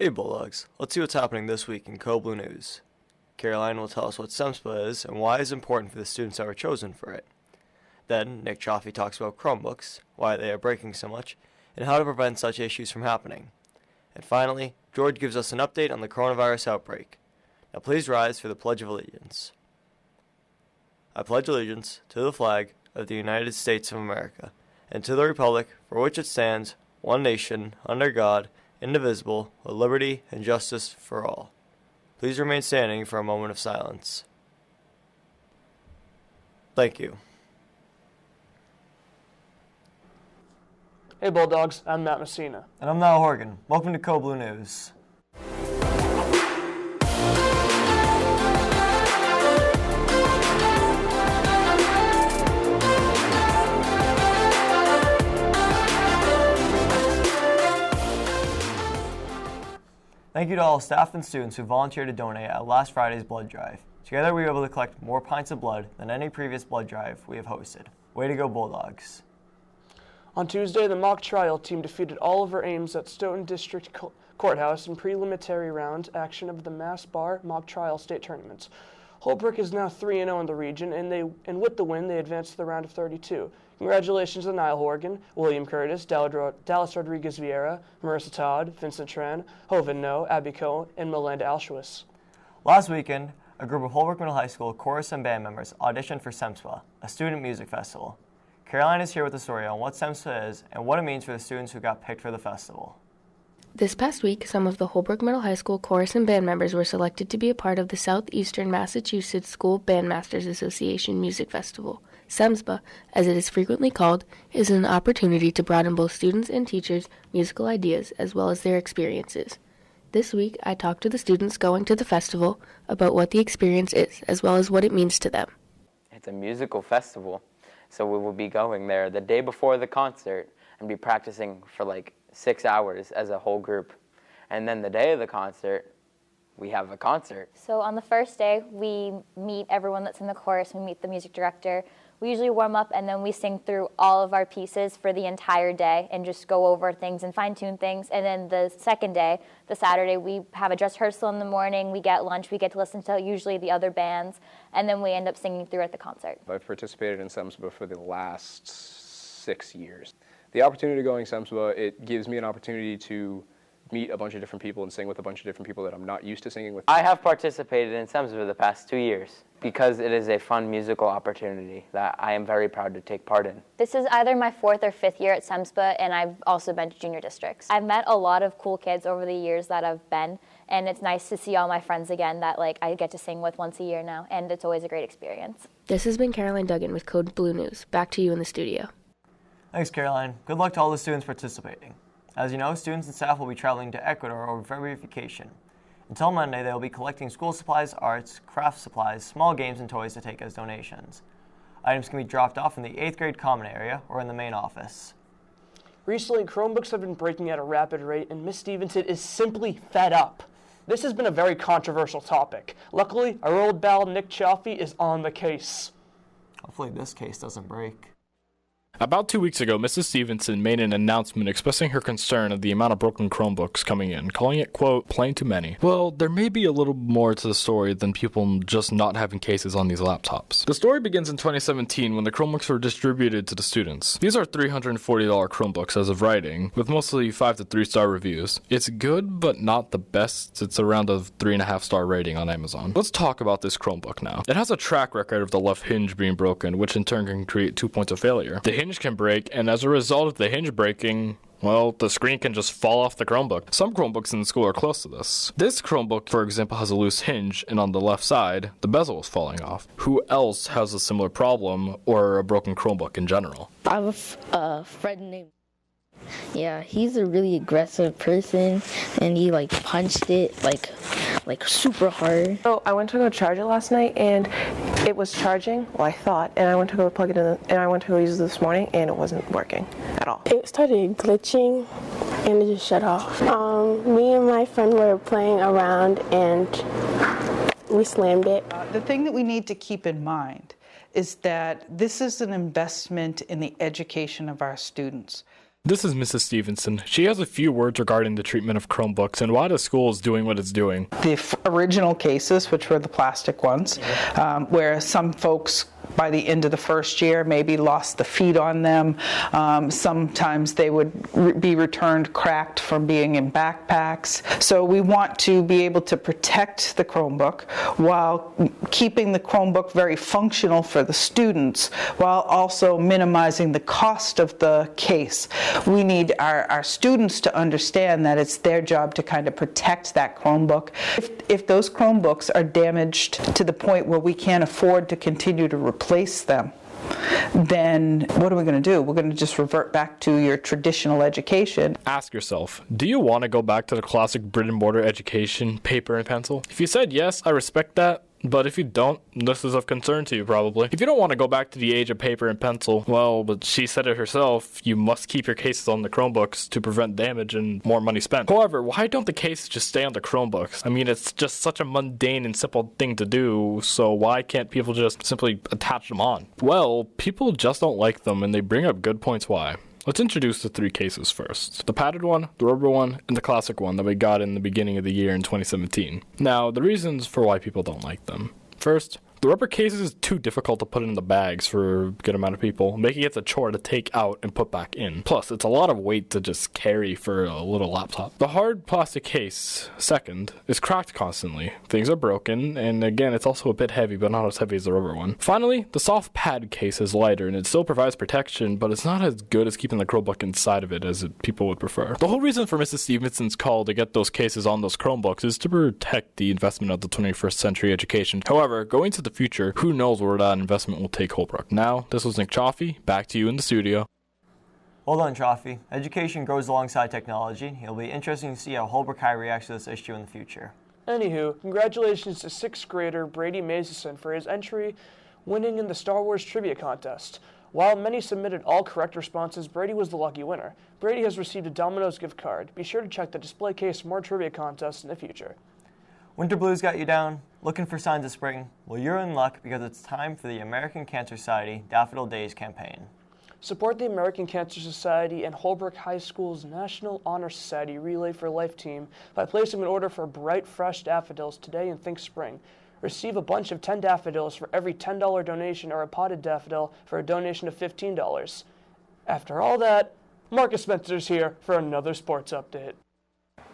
Hey Bulldogs, let's see what's happening this week in Blue News. Caroline will tell us what SEMSPA is and why it's important for the students that were chosen for it. Then Nick Chaffee talks about Chromebooks, why they are breaking so much, and how to prevent such issues from happening. And finally, George gives us an update on the coronavirus outbreak. Now please rise for the Pledge of Allegiance. I pledge allegiance to the flag of the United States of America, and to the republic for which it stands, one nation, under God, indivisible, with liberty and justice for all. Please remain standing for a moment of silence. Thank you. Hey Bulldogs, I'm Matt Messina. And I'm Niall Horgan. Welcome to Blue News. Thank you to all staff and students who volunteered to donate at last Friday's blood drive. Together we were able to collect more pints of blood than any previous blood drive we have hosted. Way to go, Bulldogs. On Tuesday, the mock trial team defeated Oliver Ames at Stoughton District Courthouse in preliminary round action of the Mass Bar Mock Trial State Tournaments. Holbrook is now 3-0 in the region, and with the win, they advanced to the round of 32. Congratulations to Niall Horgan, William Curtis, Dallas Rodriguez Vieira, Marissa Todd, Vincent Tran, Hovind No, Abby Coe, and Melinda Alschwitz. Last weekend, a group of Holbrook Middle High School chorus and band members auditioned for SEMSPA, a student music festival. Caroline is here with a story on what SEMSPA is and what it means for the students who got picked for the festival. This past week, some of the Holbrook Middle High School chorus and band members were selected to be a part of the Southeastern Massachusetts School Bandmasters Association Music Festival. SEMSPA, as it is frequently called, is an opportunity to broaden both students and teachers' musical ideas as well as their experiences. This week, I talked to the students going to the festival about what the experience is as well as what it means to them. It's a musical festival, so we will be going there the day before the concert and be practicing for like 6 hours as a whole group. And then the day of the concert, we have a concert. So on the first day, we meet everyone that's in the chorus, we meet the music director. We usually warm up and then we sing through all of our pieces for the entire day and just go over things and fine-tune things. And then the second day, the Saturday, we have a dress rehearsal in the morning, we get lunch, we get to listen to usually the other bands, and then we end up singing through at the concert. I've participated in SEMSPA for the last 6 years. The opportunity going SEMSPA, it gives me an opportunity to meet a bunch of different people and sing with a bunch of different people that I'm not used to singing with. I have participated in SEMSPA the past 2 years because it is a fun musical opportunity that I am very proud to take part in. This is either my 4th or 5th year at SEMSPA, and I've also been to junior districts. I've met a lot of cool kids over the years that I've been, and it's nice to see all my friends again that I get to sing with once a year now, and it's always a great experience. This has been Caroline Duggan with Blue News. Back to you in the studio. Thanks, Caroline. Good luck to all the students participating. As you know, students and staff will be traveling to Ecuador over February vacation. Until Monday, they will be collecting school supplies, arts, craft supplies, small games, and toys to take as donations. Items can be dropped off in the 8th grade common area or in the main office. Recently, Chromebooks have been breaking at a rapid rate, and Miss Stevenson is simply fed up. This has been a very controversial topic. Luckily, our old pal Nick Chaffee is on the case. Hopefully this case doesn't break. About 2 weeks ago, Mrs. Stevenson made an announcement expressing her concern of the amount of broken Chromebooks coming in, calling it, quote, plain too many. Well, there may be a little more to the story than people just not having cases on these laptops. The story begins in 2017 when the Chromebooks were distributed to the students. These are $340 Chromebooks as of writing, with mostly 5 to 3-star reviews. It's good, but not the best. It's around a 3.5-star rating on Amazon. Let's talk about this Chromebook now. It has a track record of the left hinge being broken, which in turn can create 2 points of failure. The hinge can break, and as a result of the hinge breaking, well, the screen can just fall off the Chromebook. Some Chromebooks in the school are close to this. This Chromebook, for example, has a loose hinge, and on the left side, the bezel is falling off. Who else has a similar problem or a broken Chromebook in general? I have a friend named... Yeah, he's a really aggressive person, and he punched it like super hard. So I went to go charge it last night, and it was charging. Well, I thought, and I went to go plug it in, and I went to go use it this morning, and it wasn't working at all. It started glitching, and it just shut off. Me and my friend were playing around, and we slammed it. The thing that we need to keep in mind is that this is an investment in the education of our students. This is Mrs. Stevenson. She has a few words regarding the treatment of Chromebooks and why the school is doing what it's doing. The original cases, which were the plastic ones, where some folks by the end of the first year maybe lost the feed on them. Sometimes they would be returned cracked from being in backpacks. So we want to be able to protect the Chromebook while keeping the Chromebook very functional for the students, while also minimizing the cost of the case. We need our students to understand that it's their job to kind of protect that Chromebook. If those Chromebooks are damaged to the point where we can't afford to continue to replace them, then what are we going to do? We're going to just revert back to your traditional education. Ask yourself, do you want to go back to the classic brick and mortar education, paper and pencil? If you said yes, I respect that. But if you don't, this is of concern to you probably. If you don't want to go back to the age of paper and pencil, well, but she said it herself, you must keep your cases on the Chromebooks to prevent damage and more money spent. However, why don't the cases just stay on the Chromebooks? I mean, it's just such a mundane and simple thing to do, so why can't people just simply attach them on? Well, people just don't like them, and they bring up good points why. Let's introduce the three cases first. The padded one, the rubber one, and the classic one that we got in the beginning of the year in 2017. Now, the reasons for why people don't like them. First, the rubber cases is too difficult to put in the bags for a good amount of people, making it a chore to take out and put back in. Plus, it's a lot of weight to just carry for a little laptop. The hard plastic case, second, is cracked constantly. Things are broken, and again, it's also a bit heavy, but not as heavy as the rubber one. Finally, the soft pad case is lighter, and it still provides protection, but it's not as good as keeping the Chromebook inside of it as people would prefer. The whole reason for Mrs. Stevenson's call to get those cases on those Chromebooks is to protect the investment of the 21st century education. However, going to the future, who knows where that investment will take Holbrook. Now, this was Nick Chaffee, back to you in the studio. Well done, Chaffee. Education grows alongside technology. It'll be interesting to see how Holbrook High reacts to this issue in the future. Anywho, congratulations to 6th grader Brady Mason for his entry winning in the Star Wars Trivia Contest. While many submitted all correct responses, Brady was the lucky winner. Brady has received a Domino's gift card. Be sure to check the display case for more trivia contests in the future. Winter blues got you down? Looking for signs of spring? Well, you're in luck because it's time for the American Cancer Society Daffodil Days campaign. Support the American Cancer Society and Holbrook High School's National Honor Society Relay for Life team by placing an order for bright, fresh daffodils today and think spring. Receive a bunch of 10 daffodils for every $10 donation or a potted daffodil for a donation of $15. After all that, Marcus Spencer's here for another sports update.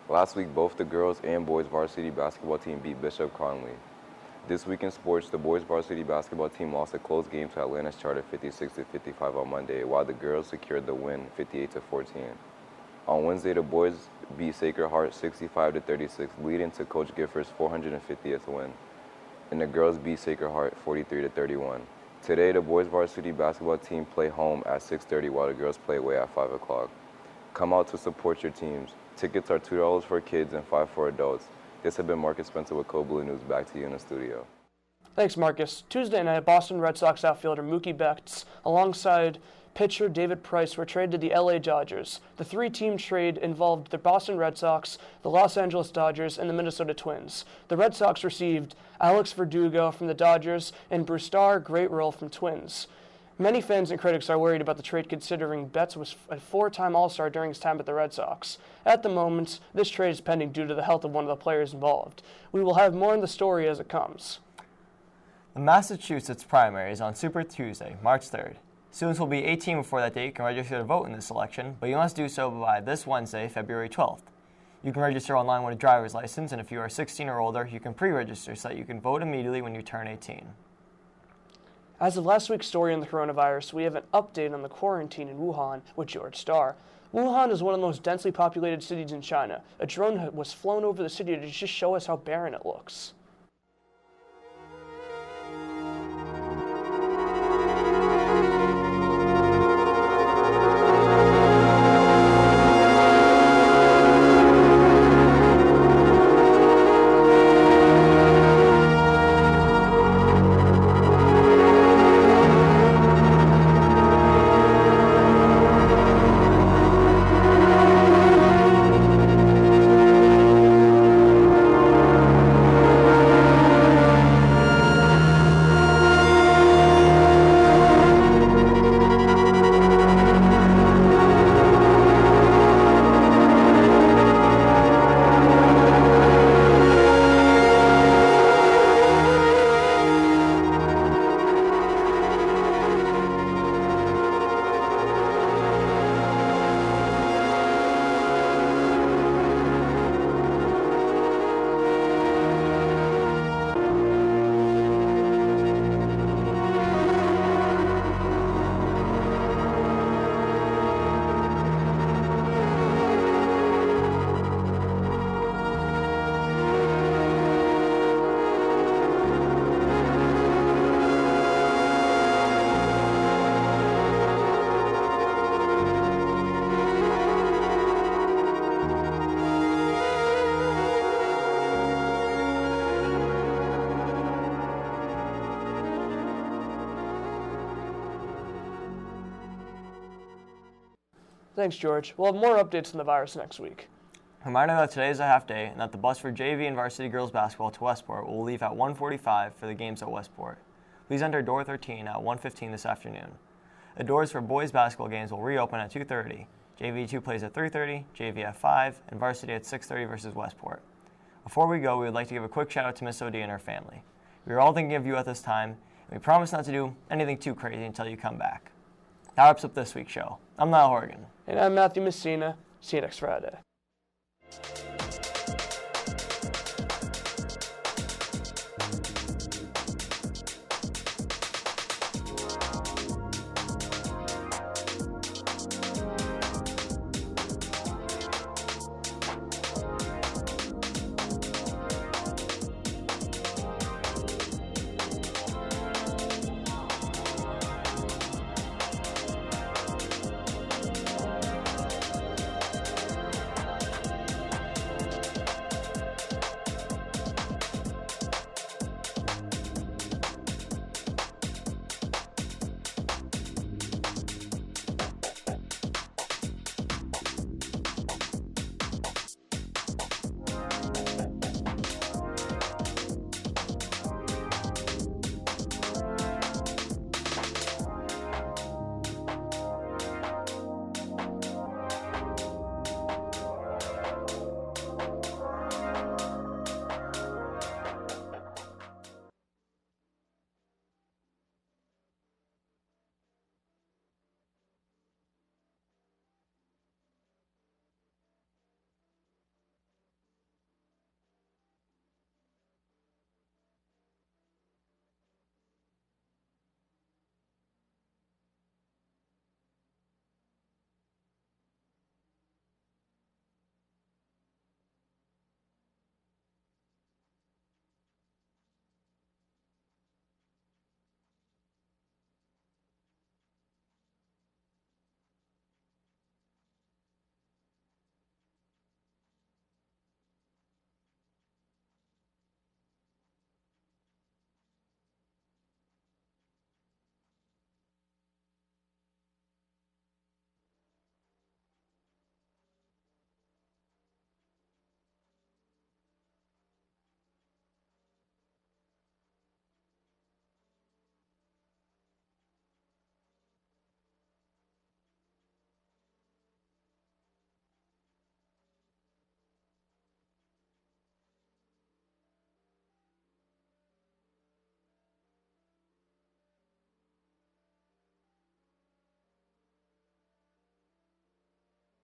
Last week, both the girls and boys varsity basketball team beat Bishop Conley. This week in sports, the boys varsity basketball team lost a close game to Atlanta's Charter 56-55 on Monday, while the girls secured the win 58-14. On Wednesday, the boys beat Sacred Heart 65-36, leading to Coach Gifford's 450th win, and the girls beat Sacred Heart 43-31. Today, the boys varsity basketball team play home at 6:30, while the girls play away at 5 o'clock. Come out to support your teams. Tickets are $2 for kids and $5 for adults. This has been Marcus Spencer with Blue News. Back to you in the studio. Thanks, Marcus. Tuesday night, Boston Red Sox outfielder Mookie Betts, alongside pitcher David Price, were traded to the LA Dodgers. The three-team trade involved the Boston Red Sox, the Los Angeles Dodgers, and the Minnesota Twins. The Red Sox received Alex Verdugo from the Dodgers and Brusdar Greatrell from Twins. Many fans and critics are worried about the trade considering Betts was a four-time All-Star during his time at the Red Sox. At the moment, this trade is pending due to the health of one of the players involved. We will have more in the story as it comes. The Massachusetts primary is on Super Tuesday, March 3rd. Students will be 18 before that date can register to vote in this election, but you must do so by this Wednesday, February 12th. You can register online with a driver's license, and if you are 16 or older, you can pre-register so that you can vote immediately when you turn 18. As of last week's story on the coronavirus, we have an update on the quarantine in Wuhan with George Starr. Wuhan is one of the most densely populated cities in China. A drone was flown over the city to just show us how barren it looks. Thanks, George. We'll have more updates on the virus next week. Reminder that today is a half day and that the bus for JV and varsity girls basketball to Westport will leave at 1:45 for the games at Westport. Please enter door 13 at 1:15 this afternoon. The doors for boys basketball games will reopen at 2:30. JV2 plays at 3:30, JV at 5, and varsity at 6:30 versus Westport. Before we go, we would like to give a quick shout out to Miss O'D and her family. We are all thinking of you at this time, and we promise not to do anything too crazy until you come back. That wraps up this week's show. I'm Niall Horgan. And I'm Matthew Messina. See you next Friday.